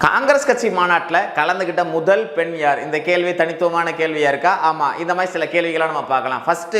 காங்கிரஸ் கட்சி மாநாட்டில் கலந்துகிட்ட முதல் பெண் யார்? இந்த கேள்வி தனித்துவமான கேள்வியா இருக்கா? ஆமா, இந்த மாதிரி சில கேள்விகளை நம்ம பார்க்கலாம். ஃபர்ஸ்ட்,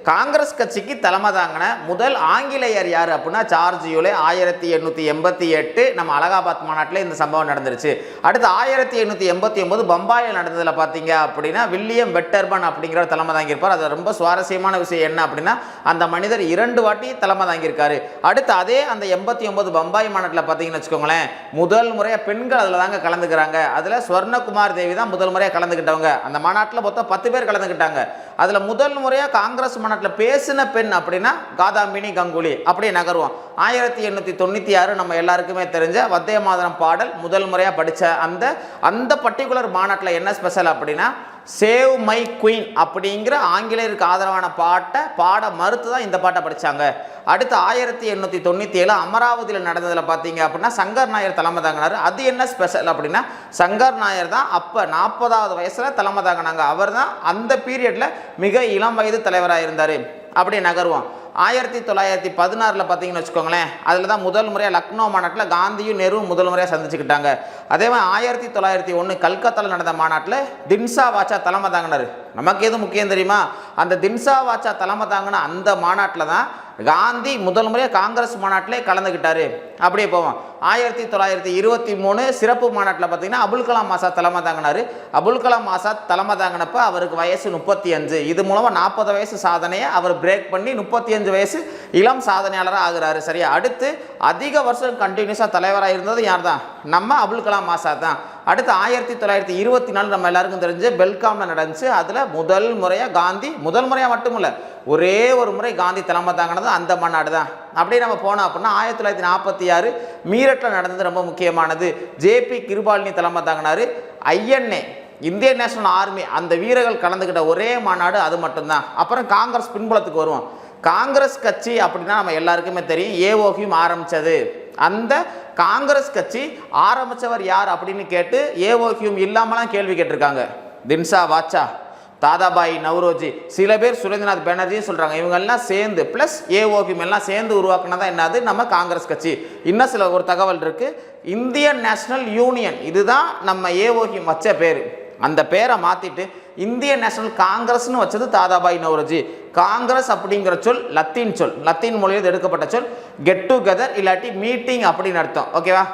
காங்கிரஸ் கட்சிக்கு தலைமை தாங்கின முதல் ஆங்கிலேயர் யார் அப்படின்னா ஜார்ஜ் யூலே 1888 நம்ம அலகாபாத் மாநாட்டில் இந்த சம்பவம் நடந்துருச்சு. அடுத்து 1889 பம்பாயில் நடந்ததில் பார்த்தீங்க அப்படின்னா வில்லியம் வெட்டர்பன் அப்படிங்கிற தலைமை தாங்கியிருப்பார். அது ரொம்ப சுவாரஸ்யமான விஷயம் என்ன அப்படின்னா அந்த மனிதர் 2 வாட்டி தலைமை தாங்கியிருக்காரு. அடுத்து அதே அந்த 89 பம்பாய் மாநாட்டில் பார்த்தீங்கன்னு வச்சுக்கோங்களேன், முதல் முறையாக பெண்கள் அதில் தாங்க கலந்துக்கிறாங்க. அதில் ஸ்வர்ணகுமார் தேவி தான் முதல் முறையாக கலந்துக்கிட்டவங்க. அந்த மாநாட்டில் மொத்தம் 10 பேர் கலந்துக்கிட்டாங்க. அதில் முதல் முறையாக காங்கிரஸ் மாநாட்டில் பேசின பெண் அப்படின்னா காதாம்பினி கங்குலி. அப்படியே நகருவோம். 1896 நம்ம எல்லாருக்குமே தெரிஞ்ச வந்தே மாதரம் பாடல் முதல் முறையாக படித்த அந்த பர்டிகுலர் மாநாட்டில் என்ன ஸ்பெஷல் அப்படின்னா சேவ் மை குயின் அப்படிங்கிற ஆங்கிலேயருக்கு ஆதரவான பாட மறுத்து தான் இந்த பாட்டை படித்தாங்க. அடுத்து 1897 அமராவதியில் நடந்ததில் பார்த்தீங்க அப்படின்னா சங்கர் நாயர் தலைமை தாங்கினார். அது என்ன ஸ்பெஷல் அப்படின்னா சங்கர் நாயர் தான் அப்போ 40வது வயசில் தலைமை தாங்கினாங்க. அவர் தான் அந்த பீரியடில் மிக இளம் வயது தலைவராக இருந்தார். அப்படியே நகருவோம். 1916 பார்த்தீங்கன்னு வச்சுக்கோங்களேன், அதில் தான் முதல் முறையாக லக்னோ மாநாட்டில் காந்தியும் நேருவும் முதல் முறையாக சந்திச்சுக்கிட்டாங்க. அதே மாதிரி 1901 கல்கத்தாவில் நடந்த மாநாட்டில் தின்சா வாச்சா தலைமை தாங்கினார். நமக்கு எது முக்கியம் தெரியுமா? அந்த தின்சா வாச்சா தலைமை தாங்கின அந்த மாநாட்டில் தான் காந்தி முதல் முறையாக காங்கிரஸ் மாநாட்டிலே கலந்துக்கிட்டாரு. அப்படியே போவோம். 1923 சிறப்பு மாநாட்டில் பார்த்தீங்கன்னா அபுல் கலாம் ஆசாத் தலைமை தாங்கினார். அபுல் கலாம் ஆசாத் தலைமை தாங்கினப்ப அவருக்கு வயசு 35. இது மூலமாக 40 வயசு சாதனையை அவர் பிரேக் பண்ணி 35 வயசு இளம் சாதனையாளராக ஆகிறாரு. சரியா? அடுத்து அதிக வருஷம் கண்டினியூஸாக தலைவராக இருந்தது யார் தான்? நம்ம அபுல் கலாம் ஆசாத் தான். அடுத்து 1924 நம்ம எல்லாருக்கும் தெரிஞ்சு பெல்காமில் நடந்துச்சு. அதில் முதல் முறையாக காந்தி, முதல் முறையாக மட்டும் இல்லை, ஒரே ஒரு முறை காந்தி தலைமை தாங்கினது அந்த மாநாடு தான். அப்படியே நம்ம போனோம் அப்படின்னா 1946 மீரட்டில் நடந்தது ரொம்ப முக்கியமானது. ஜேபி கிருபாலினி தலைமை தாங்கினார். ஐஎன்ஏ இந்தியன் நேஷனல் ஆர்மி அந்த வீரர்கள் கலந்துக்கிட்ட ஒரே மாநாடு அது மட்டும்தான். அப்புறம் காங்கிரஸ் பின்புலத்துக்கு வருவோம். காங்கிரஸ் கட்சி அப்படின்னா நம்ம எல்லாருக்குமே தெரியும், ஏஓகியும் ஆரம்பித்தது. அந்த காங்கிரஸ் கட்சி ஆரம்பித்தவர் யார் அப்படின்னு கேட்டு ஏஓகியும் இல்லாமலாம் கேள்வி கேட்டிருக்காங்க. தின்சா வாச்சா, தாதாபாய் நவ்ரோஜி, சில பேர் சுரேந்திரநாத் பானர்ஜியும் சொல்கிறாங்க. இவங்கெல்லாம் சேர்ந்து ப்ளஸ் ஏஓகியும் எல்லாம் சேர்ந்து உருவாக்குனதா என்னது? நம்ம காங்கிரஸ் கட்சி. இன்னும் சில ஒரு தகவல் இருக்குது. இந்தியன் நேஷனல் யூனியன் இதுதான் நம்ம ஏஓகியும் வச்ச பேர். அந்த பேரை மாற்றிட்டு இந்தியன் நேஷனல் காங்கிரஸ்னு வச்சது தாதாபாய் நவ்ரோஜி. காங்கிரஸ் அப்படிங்கிற சொல் லத்தீன் மொழியில் எடுக்கப்பட்ட சொல். கெட் டுகெதர் இல்லாட்டி மீட்டிங் அப்படின்னு அர்த்தம். ஓகேவா?